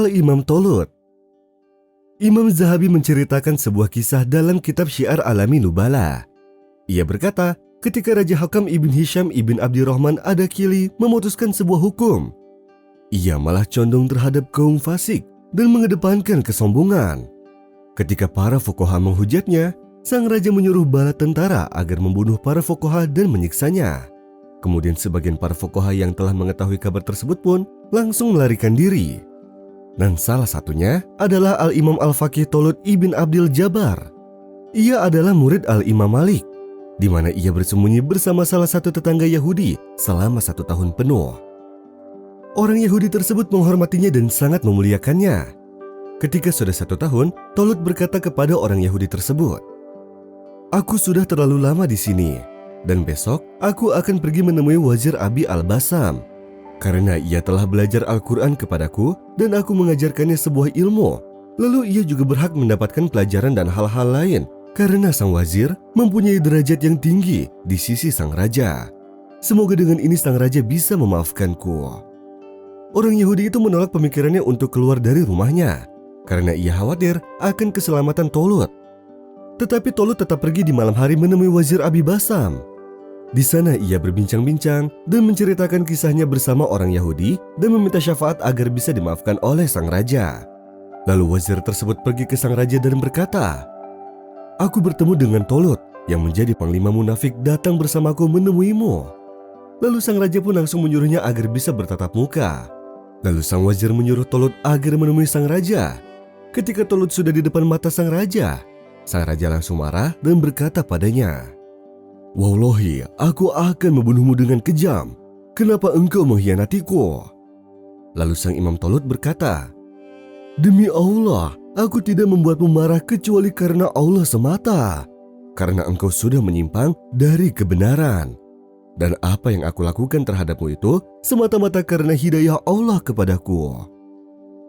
Al-Imam Tolut. Imam Zahabi menceritakan sebuah kisah dalam kitab Syiar Alami Nubala. Ia berkata, ketika Raja Hakam Ibn Hisham Ibn Abdirrahman Ad-Dakhili memutuskan sebuah hukum, ia malah condong terhadap kaum fasik dan mengedepankan kesombongan. Ketika para fuqaha menghujatnya, sang raja menyuruh bala tentara agar membunuh para fuqaha dan menyiksanya. Kemudian sebagian para fuqaha yang telah mengetahui kabar tersebut pun langsung melarikan diri. Dan salah satunya adalah Al-Imam Al-Faqih Tolut Ibn Abdil Jabbar. Ia adalah murid Al-Imam Malik, di mana ia bersembunyi bersama salah satu tetangga Yahudi selama 1 tahun penuh. Orang Yahudi tersebut menghormatinya dan sangat memuliakannya. Ketika sudah 1 tahun, Tolut berkata kepada orang Yahudi tersebut, "Aku sudah terlalu lama di sini, dan besok aku akan pergi menemui Wazir Abi Al-Basam. Karena ia telah belajar Al-Quran kepadaku dan aku mengajarkannya sebuah ilmu. Lalu ia juga berhak mendapatkan pelajaran dan hal-hal lain karena sang wazir mempunyai derajat yang tinggi di sisi sang raja. Semoga dengan ini sang raja bisa memaafkanku." Orang Yahudi itu menolak pemikirannya untuk keluar dari rumahnya karena ia khawatir akan keselamatan Tolut. Tetapi Tolut tetap pergi di malam hari menemui Wazir Abi Basam. Di sana ia berbincang-bincang dan menceritakan kisahnya bersama orang Yahudi dan meminta syafaat agar bisa dimaafkan oleh sang raja. Lalu wazir tersebut pergi ke sang raja dan berkata, "Aku bertemu dengan Tolut yang menjadi panglima munafik datang bersamaku menemuimu." Lalu sang raja pun langsung menyuruhnya agar bisa bertatap muka. Lalu sang wazir menyuruh Tolut agar menemui sang raja. Ketika Tolut sudah di depan mata sang raja langsung marah dan berkata padanya, "Wallahi, aku akan membunuhmu dengan kejam. Kenapa engkau mengkhianatiku?" Lalu sang Imam Tolut berkata, "Demi Allah, aku tidak membuatmu marah kecuali karena Allah semata. Karena engkau sudah menyimpang dari kebenaran. Dan apa yang aku lakukan terhadapmu itu semata-mata karena hidayah Allah kepadaku."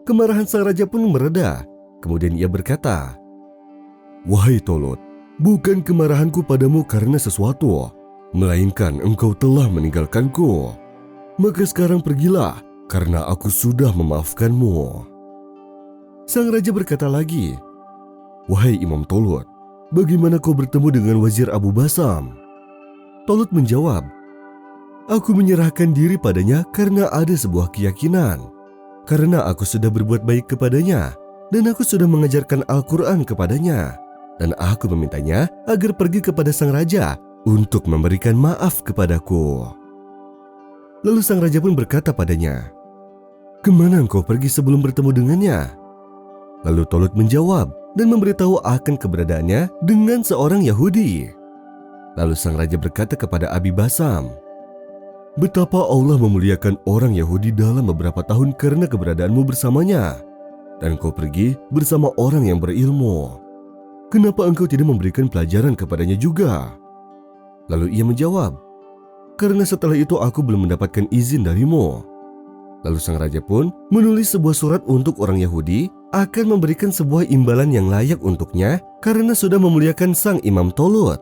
Kemarahan sang raja pun mereda. Kemudian ia berkata, "Wahai Tolut, bukan kemarahanku padamu karena sesuatu, melainkan engkau telah meninggalkanku. Maka sekarang pergilah, karena aku sudah memaafkanmu." Sang raja berkata lagi, "Wahai Imam Tolut, bagaimana kau bertemu dengan Wazir Abu Basam?" Tolut menjawab, "Aku menyerahkan diri padanya karena ada sebuah keyakinan. Karena aku sudah berbuat baik kepadanya, dan aku sudah mengajarkan Al-Quran kepadanya. Dan aku memintanya agar pergi kepada sang raja untuk memberikan maaf kepadaku." Lalu sang raja pun berkata padanya, "Kemana engkau pergi sebelum bertemu dengannya?" Lalu Tolut menjawab dan memberitahu akan keberadaannya dengan seorang Yahudi. Lalu sang raja berkata kepada Abi Basam, "Betapa Allah memuliakan orang Yahudi dalam beberapa tahun karena keberadaanmu bersamanya. Dan kau pergi bersama orang yang berilmu. Kenapa engkau tidak memberikan pelajaran kepadanya juga?" Lalu ia menjawab, "Karena setelah itu aku belum mendapatkan izin darimu." Lalu sang raja pun menulis sebuah surat untuk orang Yahudi akan memberikan sebuah imbalan yang layak untuknya karena sudah memuliakan sang Imam Tolut.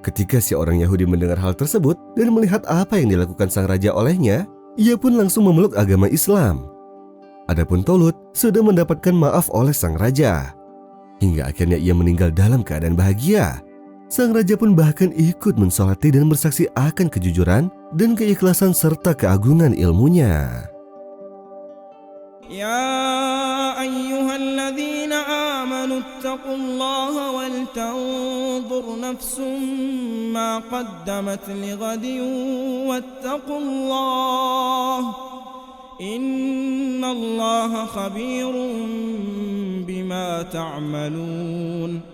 Ketika si orang Yahudi mendengar hal tersebut dan melihat apa yang dilakukan sang raja olehnya, ia pun langsung memeluk agama Islam. Adapun Tolut sudah mendapatkan maaf oleh sang raja. Hingga akhirnya ia meninggal dalam keadaan bahagia. Sang raja pun bahkan ikut mensolati dan bersaksi akan kejujuran dan keikhlasan serta keagungan ilmunya. Ya ayyuhalladzina amanu ittaqullaha wal tanzur nafsum ma qaddamat lighadin wattaqullaha innallaha khabirun bima ta'malun.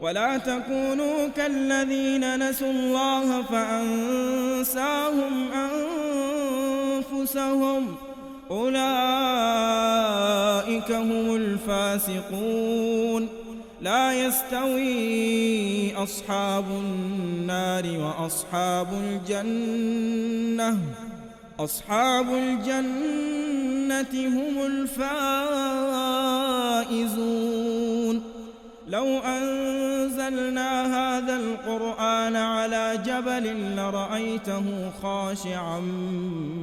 ولا تكونوا كالذين نسوا الله فأنساهم أنفسهم أولئك هم الفاسقون. لا يستوي أصحاب النار وأصحاب الجنة أصحاب الجنة هم الفائزون. لو أنزلنا هذا القرآن على جبل لرأيته خاشعا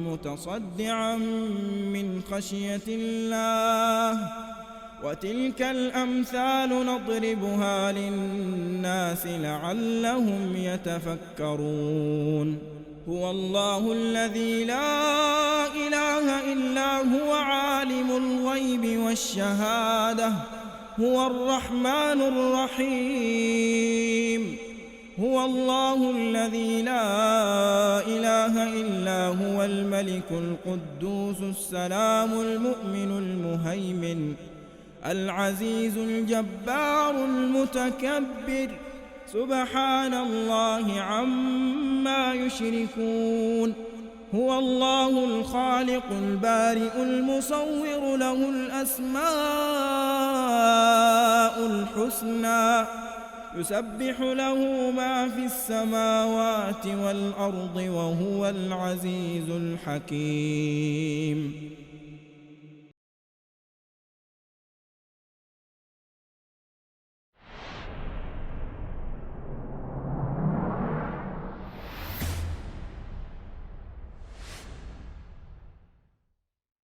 متصدعا من خشية الله وتلك الأمثال نضربها للناس لعلهم يتفكرون هو الله الذي لا إله إلا هو عالم الغيب والشهادة هو الرحمن الرحيم هو الله الذي لا إله إلا هو الملك القدوس السلام المؤمن المهيمن العزيز الجبار المتكبر سبحان الله عما يشركون هو الله الخالق البارئ المصور له الأسماء الحسنى يسبح له ما في السماوات والأرض وهو العزيز الحكيم